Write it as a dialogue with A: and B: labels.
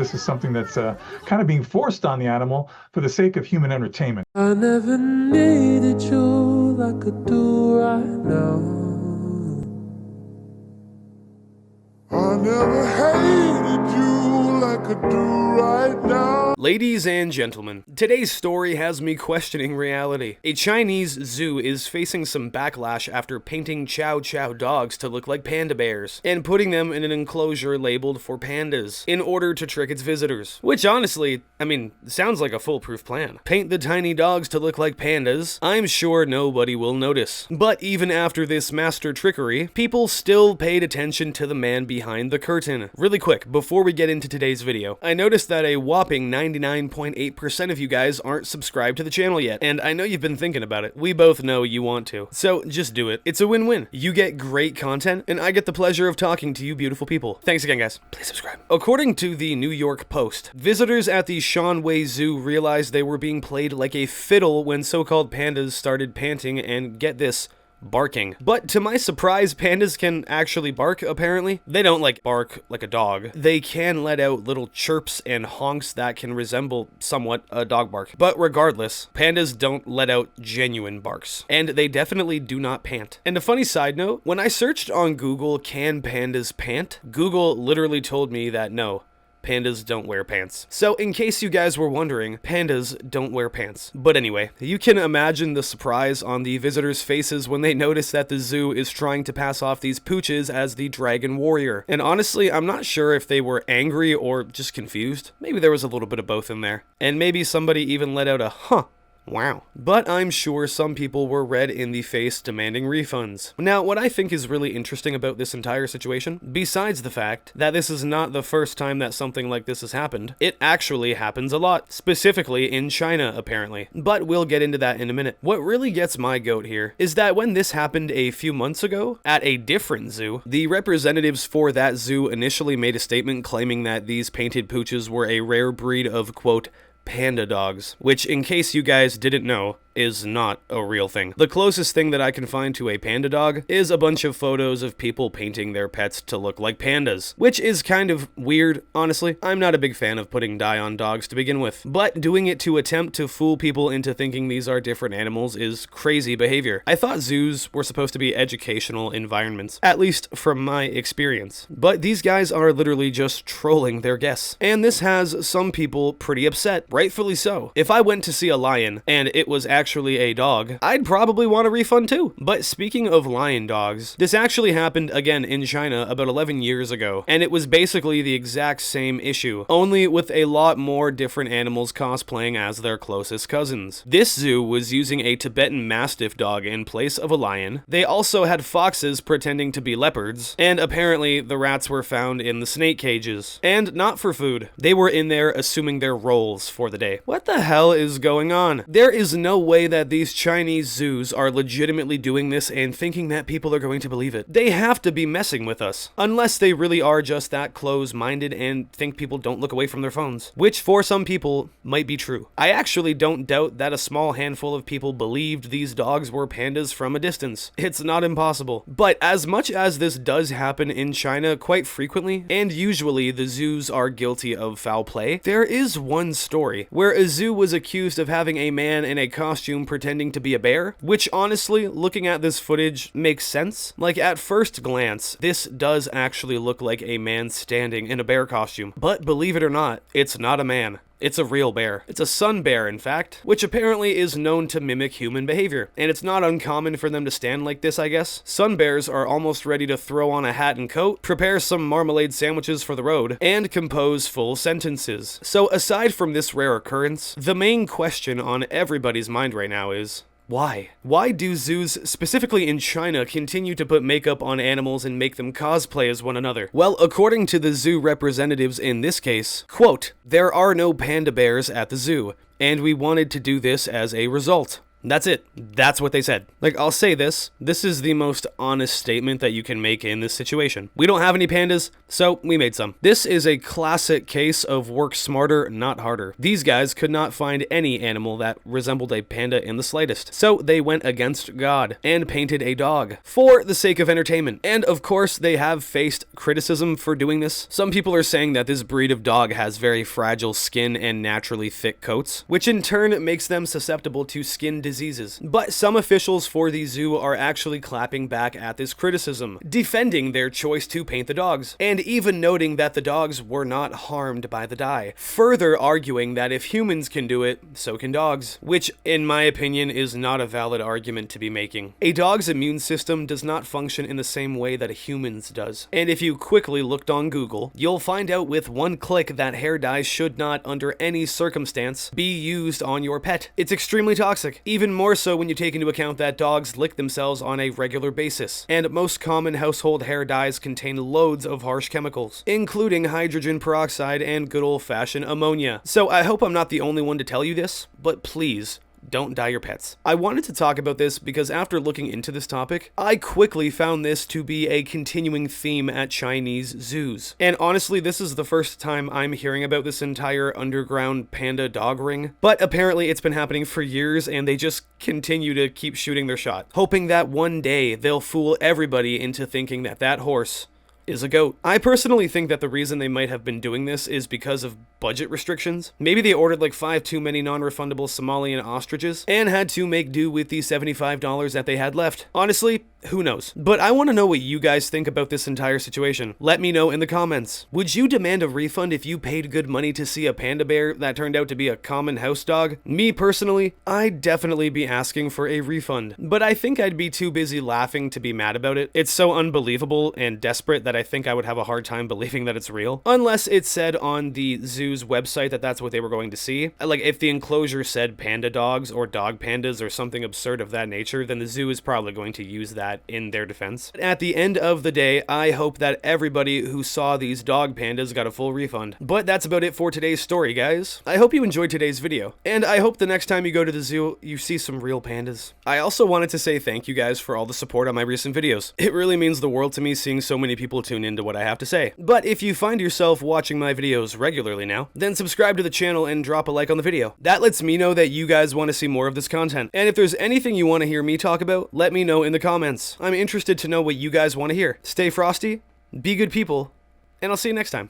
A: this is something that's kind of being forced on the animal for the sake of human entertainment.
B: I never needed you like I do right now. I never hated you like I do right now.
C: Ladies and gentlemen, today's story has me questioning reality. A Chinese zoo is facing some backlash after painting Chow Chow dogs to look like panda bears and putting them in an enclosure labeled for pandas in order to trick its visitors. Which honestly, sounds like a foolproof plan. Paint the tiny dogs to look like pandas, I'm sure nobody will notice. But even after this master trickery, people still paid attention to the man behind the curtain. Really quick, before we get into today's video, I noticed that a whopping 99.8% of you guys aren't subscribed to the channel yet, and I know you've been thinking about it. We both know you want to, so just do it. It's a win-win. You get great content, and I get the pleasure of talking to you beautiful people. Thanks again, guys. Please subscribe. According to the New York Post, visitors at the Shanwei Zoo realized they were being played like a fiddle when so-called pandas started panting and, get this, barking. But to my surprise, pandas can actually bark, apparently. They don't bark like a dog. They can let out little chirps and honks that can resemble somewhat a dog bark. But regardless, pandas don't let out genuine barks. And they definitely do not pant. And a funny side note, when I searched on Google, can pandas pant? Google literally told me that no. Pandas don't wear pants. So in case you guys were wondering, pandas don't wear pants. But anyway, you can imagine the surprise on the visitors' faces when they notice that the zoo is trying to pass off these pooches as the dragon warrior. And honestly, I'm not sure if they were angry or just confused. Maybe there was a little bit of both in there. And maybe somebody even let out a huh. Wow. But I'm sure some people were red in the face demanding refunds. Now, what I think is really interesting about this entire situation, besides the fact that this is not the first time that something like this has happened, it actually happens a lot, specifically in China, apparently. But we'll get into that in a minute. What really gets my goat here is that when this happened a few months ago at a different zoo, the representatives for that zoo initially made a statement claiming that these painted pooches were a rare breed of, quote, panda dogs, which, in case you guys didn't know, is not a real thing. The closest thing that I can find to a panda dog is a bunch of photos of people painting their pets to look like pandas, which is kind of weird, honestly. I'm not a big fan of putting dye on dogs to begin with, but doing it to attempt to fool people into thinking these are different animals is crazy behavior. I thought zoos were supposed to be educational environments, at least from my experience, but these guys are literally just trolling their guests, and this has some people pretty upset, rightfully so. If I went to see a lion and it was actually a dog, I'd probably want a refund too. But speaking of lion dogs, this actually happened again in China about 11 years ago, and it was basically the exact same issue, only with a lot more different animals cosplaying as their closest cousins. This zoo was using a Tibetan Mastiff dog in place of a lion. They also had foxes pretending to be leopards, and apparently the rats were found in the snake cages, and not for food. They were in there assuming their roles for the day. What the hell is going on? There is no way that these Chinese zoos are legitimately doing this and thinking that people are going to believe it. They have to be messing with us, unless they really are just that close-minded and think people don't look away from their phones, which for some people might be true. I actually don't doubt that a small handful of people believed these dogs were pandas from a distance. It's not impossible. But as much as this does happen in China quite frequently, and usually the zoos are guilty of foul play, there is one story where a zoo was accused of having a man in a costume pretending to be a bear, which honestly, looking at this footage, makes sense. Like, at first glance, this does actually look like a man standing in a bear costume, but believe it or not, it's not a man. It's a real bear. It's a sun bear, in fact, which apparently is known to mimic human behavior, and it's not uncommon for them to stand like this, I guess. Sun bears are almost ready to throw on a hat and coat, prepare some marmalade sandwiches for the road, and compose full sentences. So aside from this rare occurrence, the main question on everybody's mind right now is, why? Why do zoos, specifically in China, continue to put makeup on animals and make them cosplay as one another? Well, according to the zoo representatives in this case, quote, "There are no panda bears at the zoo, and we wanted to do this as a result." That's it. That's what they said. Like, I'll say this. This is the most honest statement that you can make in this situation. We don't have any pandas, so we made some. This is a classic case of work smarter, not harder. These guys could not find any animal that resembled a panda in the slightest, so they went against God and painted a dog for the sake of entertainment. And of course, they have faced criticism for doing this. Some people are saying that this breed of dog has very fragile skin and naturally thick coats, which in turn makes them susceptible to skin diseases. But some officials for the zoo are actually clapping back at this criticism, defending their choice to paint the dogs, and even noting that the dogs were not harmed by the dye, further arguing that if humans can do it, so can dogs, which in my opinion is not a valid argument to be making. A dog's immune system does not function in the same way that a human's does, and if you quickly looked on Google, you'll find out with one click that hair dye should not, under any circumstance, be used on your pet. It's extremely toxic, even more so when you take into account that dogs lick themselves on a regular basis, and most common household hair dyes contain loads of harsh chemicals, including hydrogen peroxide and good old-fashioned ammonia. So I hope I'm not the only one to tell you this, but please, don't dye your pets. I wanted to talk about this because after looking into this topic, I quickly found this to be a continuing theme at Chinese zoos. And honestly, this is the first time I'm hearing about this entire underground panda dog ring, but apparently it's been happening for years and they just continue to keep shooting their shot, hoping that one day they'll fool everybody into thinking that that horse is a goat. I personally think that the reason they might have been doing this is because of budget restrictions. Maybe they ordered like 5 too many non-refundable Somalian ostriches and had to make do with the $75 that they had left. Honestly, who knows? But I want to know what you guys think about this entire situation. Let me know in the comments. Would you demand a refund if you paid good money to see a panda bear that turned out to be a common house dog? Me personally, I'd definitely be asking for a refund, but I think I'd be too busy laughing to be mad about it. It's so unbelievable and desperate that I think I would have a hard time believing that it's real, unless it said on the zoo's website that that's what they were going to see. Like, if the enclosure said panda dogs or dog pandas or something absurd of that nature, then the zoo is probably going to use that in their defense. At the end of the day, I hope that everybody who saw these dog pandas got a full refund. But that's about it for today's story, guys. I hope you enjoyed today's video, and I hope the next time you go to the zoo, you see some real pandas. I also wanted to say thank you guys for all the support on my recent videos. It really means the world to me seeing so many people tune into what I have to say. But if you find yourself watching my videos regularly now, then subscribe to the channel and drop a like on the video. That lets me know that you guys want to see more of this content. And if there's anything you want to hear me talk about, let me know in the comments. I'm interested to know what you guys want to hear. Stay frosty, be good people, and I'll see you next time.